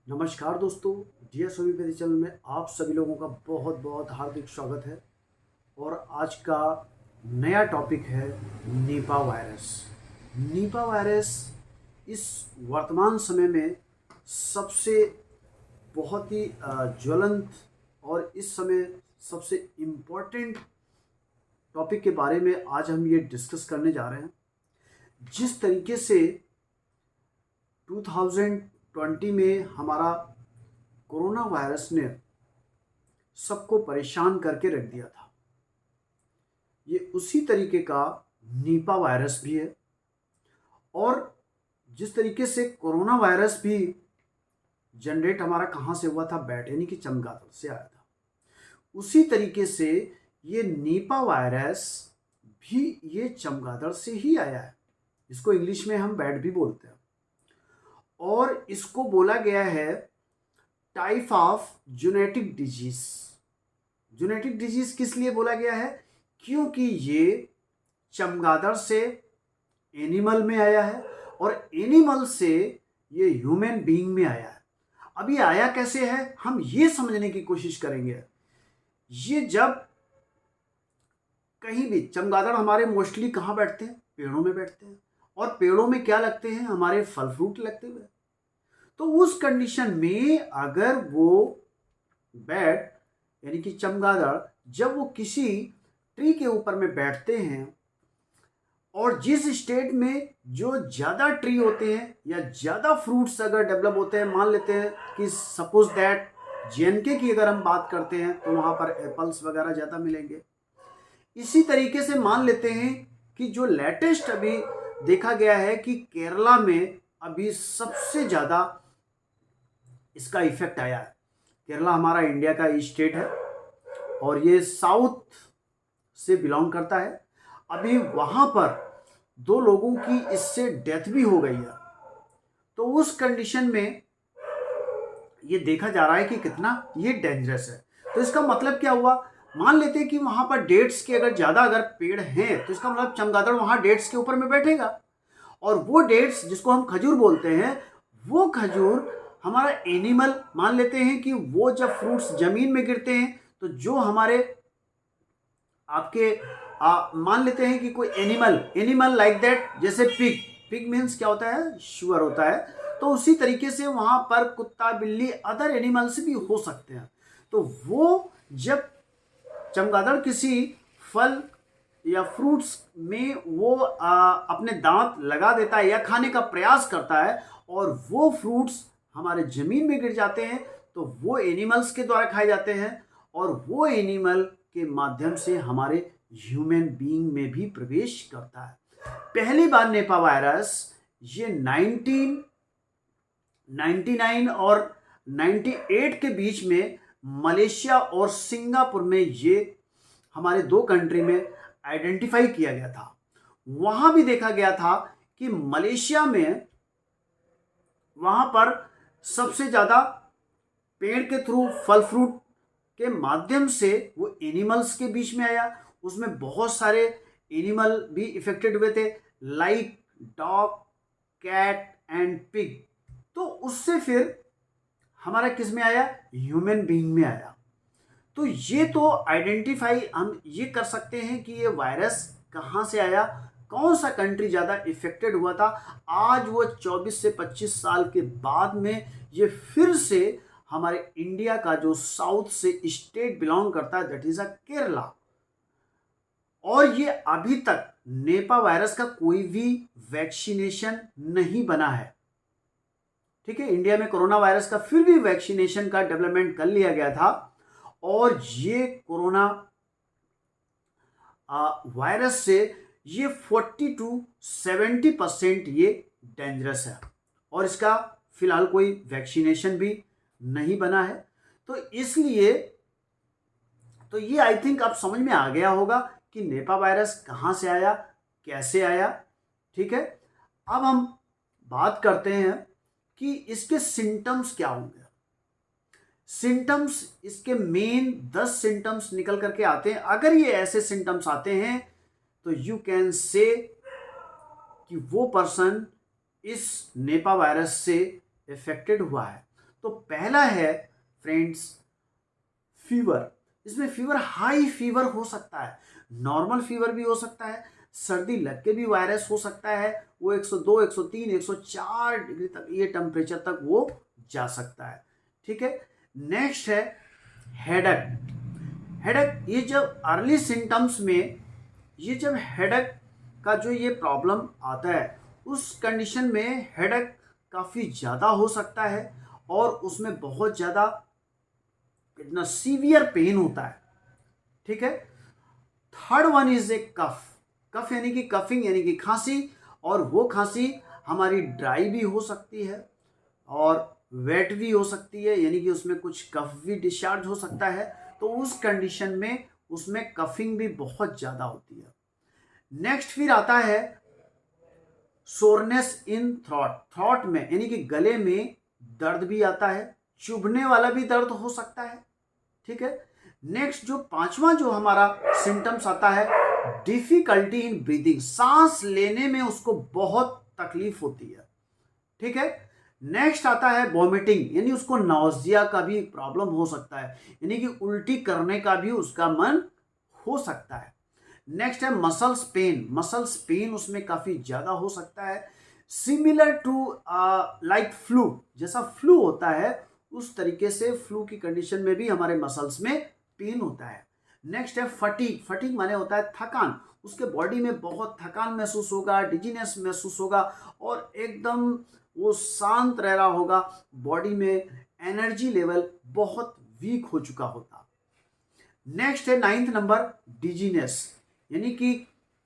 नमस्कार दोस्तों, डियर सभी मेरे चैनल में आप सभी लोगों का बहुत बहुत हार्दिक स्वागत है। और आज का नया टॉपिक है निपा वायरस। निपा वायरस इस वर्तमान समय में सबसे बहुत ही ज्वलंत और इस समय सबसे इम्पोर्टेंट टॉपिक के बारे में आज हम ये डिस्कस करने जा रहे हैं। जिस तरीके से 2020 में हमारा कोरोना वायरस ने सबको परेशान करके रख दिया था, ये उसी तरीके का नीपा वायरस भी है। और जिस तरीके से कोरोना वायरस भी जनरेट हमारा कहाँ से हुआ था, बैट यानी कि चमगादड़ से आया था, उसी तरीके से ये नीपा वायरस भी ये चमगादड़ से ही आया है। इसको इंग्लिश में हम बैट भी बोलते हैं। और इसको बोला गया है type of genetic disease. Genetic disease किस लिए बोला गया है? क्योंकि ये चमगादड़ से एनिमल में आया है और एनिमल से ये ह्यूमन बीइंग में आया है। अब ये आया कैसे है, हम ये समझने की कोशिश करेंगे। ये जब कहीं भी चमगादड़ हमारे मोस्टली कहाँ बैठते हैं? पेड़ों में बैठते हैं। और पेड़ों में क्या लगते हैं? हमारे फल फ्रूट लगते हुए। तो उस कंडीशन में अगर वो बैट यानी कि चमगादड़ जब वो किसी ट्री के ऊपर में बैठते हैं और जिस स्टेट में जो ज़्यादा ट्री होते हैं या ज़्यादा फ्रूट्स अगर डेवलप होते हैं, मान लेते हैं कि सपोज दैट जेएनके की अगर हम बात करते हैं तो वहाँ पर एप्पल्स वगैरह ज़्यादा मिलेंगे। इसी तरीके से मान लेते हैं कि जो लेटेस्ट अभी देखा गया है कि केरला में अभी सबसे ज़्यादा इसका इफेक्ट आया है। केरला हमारा इंडिया का स्टेट है और ये साउथ से बिलोंग करता है। अभी वहाँ पर 2 लोगों की इससे डेथ भी हो गई है। तो उस कंडीशन में ये देखा जा रहा है कि कितना ये डेंजरस है। तो इसका मतलब क्या हुआ? मान लेते हैं कि वहाँ पर डेट्स के अगर ज़्यादा अगर पेड़ हैं तो इसका मतलब चमगादड़ वहाँ डेट्स के ऊपर में बैठेगा। और वो डेट्स जिसको हम खजूर बोलते हैं, वो खजूर हमारा एनिमल, मान लेते हैं कि वो जब फ्रूट्स ज़मीन में गिरते हैं तो जो हमारे आपके मान लेते हैं कि कोई एनिमल लाइक दैट, जैसे पिग। पिग मीन्स क्या होता है? शुअर होता है। तो उसी तरीके से वहां पर कुत्ता, बिल्ली, अदर एनिमल्स भी हो सकते हैं। तो वो जब चमगादड़ किसी फल या फ्रूट्स में वो अपने दांत लगा देता है या खाने का प्रयास करता है और वो फ्रूट्स हमारे जमीन में गिर जाते हैं तो वो एनिमल्स के द्वारा खाए जाते हैं और वो एनिमल के माध्यम से हमारे ह्यूमन बीइंग में भी प्रवेश करता है। पहली बार निपा वायरस ये 1999 और 98 के बीच में मलेशिया और सिंगापुर में ये हमारे 2 कंट्री में आइडेंटिफाई किया गया था। वहां भी देखा गया था कि मलेशिया में वहां पर सबसे ज्यादा पेड़ के थ्रू फल फ्रूट के माध्यम से वो एनिमल्स के बीच में आया। उसमें बहुत सारे एनिमल भी इफेक्टेड हुए थे, like dog, cat and pig. तो उससे फिर हमारा किस में आया? ह्यूमन बीइंग में आया। तो ये तो आइडेंटिफाई हम ये कर सकते हैं कि ये वायरस कहाँ से आया, कौन सा कंट्री ज़्यादा इफेक्टेड हुआ था। आज वो 24 से 25 साल के बाद में ये फिर से हमारे इंडिया का जो साउथ से स्टेट बिलोंग करता है, दैट इज अ केरला। और ये अभी तक नेपा वायरस का कोई भी वैक्सीनेशन नहीं बना है। ठीक है, इंडिया में कोरोना वायरस का फिर भी वैक्सीनेशन का डेवलपमेंट कर लिया गया था। और ये कोरोना वायरस से ये 40 टू 70% ये डेंजरस है और इसका फिलहाल कोई वैक्सीनेशन भी नहीं बना है। तो इसलिए तो ये आई थिंक अब समझ में आ गया होगा कि नेपा वायरस कहाँ से आया, कैसे आया। ठीक है, अब हम बात करते हैं कि इसके सिम्टम्स क्या होंगे। सिम्टम्स इसके मेन 10 सिम्टम्स निकल करके आते हैं। अगर ये ऐसे सिम्टम्स आते हैं तो यू कैन से कि वो पर्सन इस नेपा वायरस से इफेक्टेड हुआ है। तो पहला है फ्रेंड्स फीवर। इसमें फीवर हाई फीवर हो सकता है, नॉर्मल फीवर भी हो सकता है, सर्दी लग के भी वायरस हो सकता है। वो 102, 103, 104 डिग्री तक, ये टेम्परेचर तक वो जा सकता है। ठीक है। नेक्स्ट है हेडेक। हेडेक, ये जब अर्ली सिम्टम्स में, ये जब हेडेक का जो ये प्रॉब्लम आता है, उस कंडीशन में हेडेक काफ़ी ज़्यादा हो सकता है और उसमें बहुत ज़्यादा इतना सीवियर पेन होता है। ठीक है। थर्ड वन इज ए कफ। कफ यानी कि कफिंग यानी कि खांसी, और वो खांसी हमारी ड्राई भी हो सकती है और वेट भी हो सकती है, यानी कि उसमें कुछ कफ भी डिस्चार्ज हो सकता है। तो उस कंडीशन में उसमें कफिंग भी बहुत ज़्यादा होती है। नेक्स्ट फिर आता है सोरनेस इन थ्रॉट। थ्रॉट में यानी कि गले में दर्द भी आता है, चुभने वाला भी दर्द हो सकता है। ठीक है। नेक्स्ट जो पांचवा जो हमारा सिम्टम्स आता है, डिफिकल्टी इन ब्रीदिंग, सांस लेने में उसको बहुत तकलीफ होती है। ठीक है। नेक्स्ट आता है वॉमिटिंग, यानी उसको नौजिया का भी प्रॉब्लम हो सकता है, यानी कि उल्टी करने का भी उसका मन हो सकता है। नेक्स्ट है मसल्स पेन। मसल्स पेन उसमें काफी ज्यादा हो सकता है, सिमिलर टू लाइक फ्लू, जैसा फ्लू होता है उस तरीके से फ्लू की कंडीशन में भी हमारे मसल्स में पेन होता है। नेक्स्ट है फटीग। फटीग माने होता है थकान, उसके बॉडी में बहुत थकान महसूस होगा, डिजीनेस महसूस होगा और एकदम वो शांत रह रहा होगा, बॉडी में एनर्जी लेवल बहुत वीक हो चुका होता। नेक्स्ट है नाइन्थ नंबर डिजीनेस, यानी कि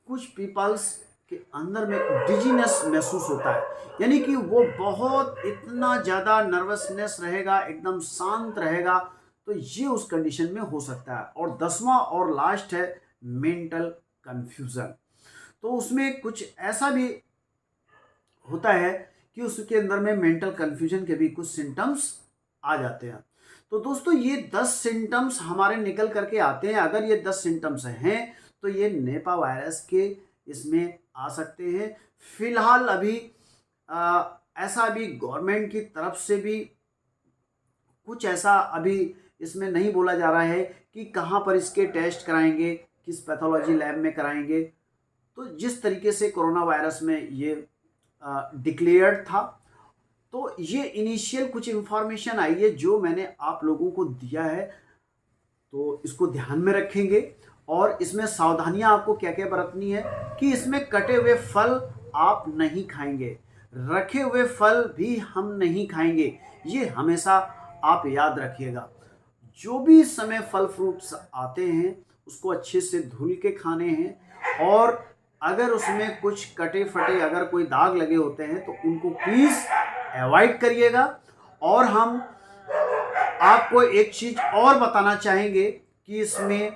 कुछ पीपल्स के अंदर में डिजीनेस महसूस होता है, यानी कि वो बहुत इतना ज़्यादा नर्वसनेस रहेगा, एकदम शांत रहेगा। तो ये उस कंडीशन में हो सकता है। और 10वां और लास्ट है मेंटल कंफ्यूजन। तो उसमें कुछ ऐसा भी होता है कि उसके अंदर में मेंटल कंफ्यूजन के भी कुछ सिम्टम्स आ जाते हैं। तो दोस्तों ये 10 सिम्टम्स हमारे निकल करके आते हैं। अगर ये 10 सिम्टम्स हैं तो ये निपा वायरस के इसमें आ सकते हैं। फिलहाल अभी ऐसा अभी गवर्नमेंट की तरफ से भी कुछ ऐसा अभी इसमें नहीं बोला जा रहा है कि कहाँ पर इसके टेस्ट कराएंगे, किस पैथोलॉजी लैब में कराएंगे। तो जिस तरीके से कोरोना वायरस में ये डिक्लेयर्ड था, तो ये इनिशियल कुछ इंफॉर्मेशन आई है जो मैंने आप लोगों को दिया है, तो इसको ध्यान में रखेंगे। और इसमें सावधानियां आपको क्या क्या बरतनी है कि इसमें कटे हुए फल आप नहीं खाएंगे, रखे हुए फल भी हम नहीं खाएंगे, ये हमेशा आप याद रखिएगा। जो भी इस समय फल फ्रूट्स आते हैं उसको अच्छे से धुल के खाने हैं, और अगर उसमें कुछ कटे फटे अगर कोई दाग लगे होते हैं तो उनको प्लीज़ अवॉइड करिएगा। और हम आपको एक चीज़ और बताना चाहेंगे कि इसमें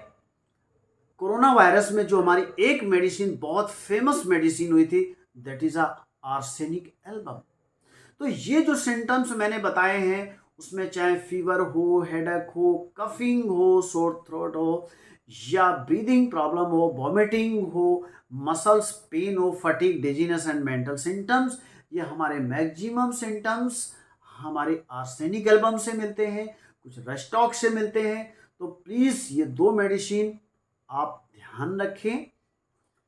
कोरोना वायरस में जो हमारी एक मेडिसिन बहुत फेमस मेडिसिन हुई थी, दैट इज आर्सेनिक एल्बम। तो ये जो सिम्टम्स मैंने बताए हैं उसमें चाहे फीवर हो, हेडेक हो, कफिंग हो, सोर थ्रोट हो, या ब्रीदिंग प्रॉब्लम हो, वॉमिटिंग हो, मसल्स पेन हो, fatigue, dizziness and mental symptoms, ये हमारे मैक्सिमम सिम्टम्स हमारे आर्सेनिक एल्बम से मिलते हैं, कुछ रस्टॉक से मिलते हैं। तो प्लीज़ ये 2 मेडिसिन आप ध्यान रखें,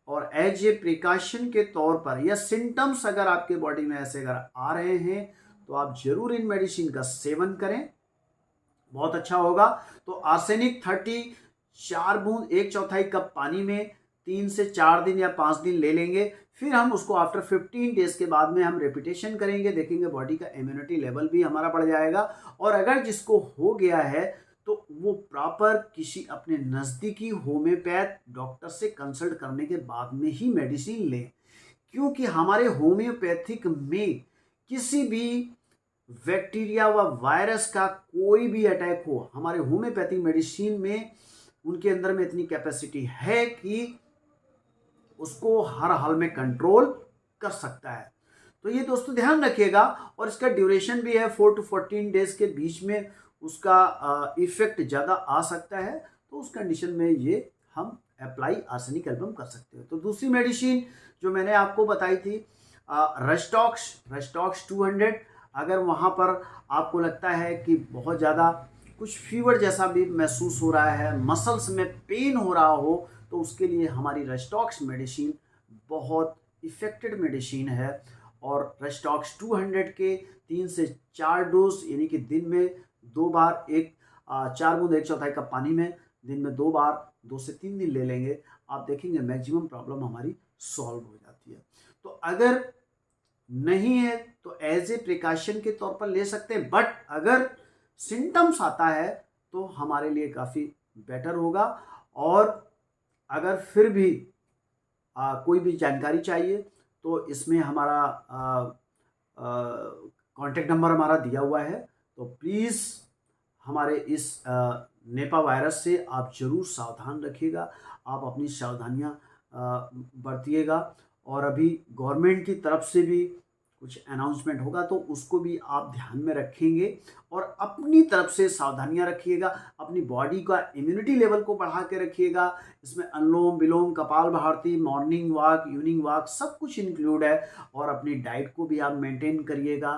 और एज ए प्रिकॉशन के तौर पर या सिम्टम्स अगर आपके बॉडी में ऐसे अगर आ रहे हैं तो आप जरूर इन मेडिसिन का सेवन करें, बहुत अच्छा होगा। तो आर्सेनिक 4 बूंद 1/4 कप पानी में 3 से 4 दिन या 5 दिन ले लेंगे, फिर हम उसको आफ्टर 15 डेज के बाद में हम रेपिटेशन करेंगे, देखेंगे बॉडी का इम्यूनिटी लेवल भी हमारा बढ़ जाएगा। और अगर जिसको हो गया है तो वो प्रॉपर किसी अपने नज़दीकी होम्योपैथ डॉक्टर से कंसल्ट करने के बाद में ही मेडिसिन लें, क्योंकि हमारे होम्योपैथिक में किसी भी बैक्टीरिया व वायरस का कोई भी अटैक हो, हमारे होम्योपैथिक मेडिसिन में उनके अंदर में इतनी कैपेसिटी है कि उसको हर हाल में कंट्रोल कर सकता है। तो ये दोस्तों ध्यान रखिएगा। और इसका ड्यूरेशन भी है 4 to 14 डेज के बीच में उसका इफेक्ट ज़्यादा आ सकता है। तो उस कंडीशन में ये हम अप्लाई आर्सेनिक एल्बम कर सकते हैं। तो दूसरी मेडिसिन जो मैंने आपको बताई थी रस्टॉक्स 200, अगर वहाँ पर आपको लगता है कि बहुत ज़्यादा कुछ फीवर जैसा भी महसूस हो रहा है, मसल्स में पेन हो रहा हो, तो उसके लिए हमारी रेस्टॉक्स मेडिसिन बहुत इफ़ेक्टेड मेडिसिन है। और रेस्टॉक्स 200 के 3 से 4 डोज, यानी कि दिन में 2 बार 4 बूंद 1/4 कप पानी में दिन में 2 बार 2 से 3 दिन ले लेंगे, आप देखेंगे मैक्सिमम प्रॉब्लम हमारी सॉल्व हो जाती है। तो अगर नहीं है तो एज ए प्रिकॉशन के तौर पर ले सकते हैं, बट अगर सिम्टम्स आता है तो हमारे लिए काफ़ी बेटर होगा। और अगर फिर भी कोई भी जानकारी चाहिए तो इसमें हमारा कॉन्टेक्ट नंबर हमारा दिया हुआ है, तो प्लीज़ हमारे इस नेपा वायरस से आप ज़रूर सावधान रखिएगा, आप अपनी सावधानियाँ बरतिएगा। और अभी गवर्नमेंट की तरफ से भी कुछ अनाउंसमेंट होगा तो उसको भी आप ध्यान में रखेंगे और अपनी तरफ से सावधानियां रखिएगा, अपनी बॉडी का इम्यूनिटी लेवल को बढ़ा के रखिएगा। इसमें anulom vilom, kapalbhati, morning walk, evening walk सब कुछ इंक्लूड है। और अपनी डाइट को भी आप मेंटेन करिएगा।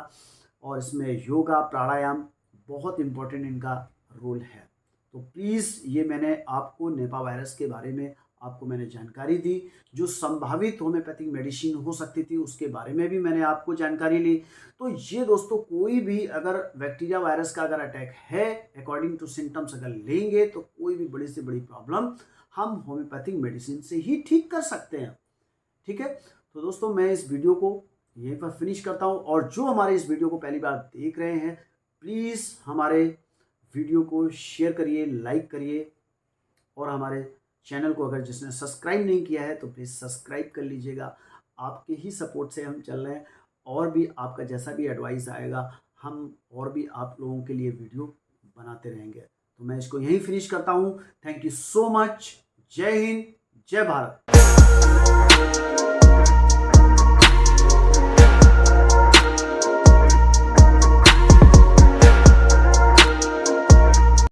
और इसमें योगा प्राणायाम बहुत इम्पोर्टेंट इनका रोल है। तो प्लीज़ ये मैंने आपको निपा वायरस के बारे में आपको मैंने जानकारी दी, जो संभावित होम्योपैथिक मेडिसिन हो सकती थी उसके बारे में भी मैंने आपको जानकारी ली। तो ये दोस्तों, कोई भी अगर बैक्टीरिया वायरस का अगर अटैक है, अकॉर्डिंग टू सिम्टम्स अगर लेंगे तो कोई भी बड़ी से बड़ी प्रॉब्लम हम होम्योपैथिक मेडिसिन से ही ठीक कर सकते हैं। ठीक है, तो दोस्तों मैं इस वीडियो को यहीं पर फिनिश करता हूँ। और जो हमारे इस वीडियो को पहली बार देख रहे हैं, प्लीज़ हमारे वीडियो को शेयर करिए, लाइक करिए। और हमारे चैनल को अगर जिसने सब्सक्राइब नहीं किया है तो प्लीज़ सब्सक्राइब कर लीजिएगा। आपके ही सपोर्ट से हम चल रहे हैं। और भी आपका जैसा भी एडवाइस आएगा हम और भी आप लोगों के लिए वीडियो बनाते रहेंगे। तो मैं इसको यहीं फिनिश करता हूँ। Thank you so much. जय हिंद, जय भारत।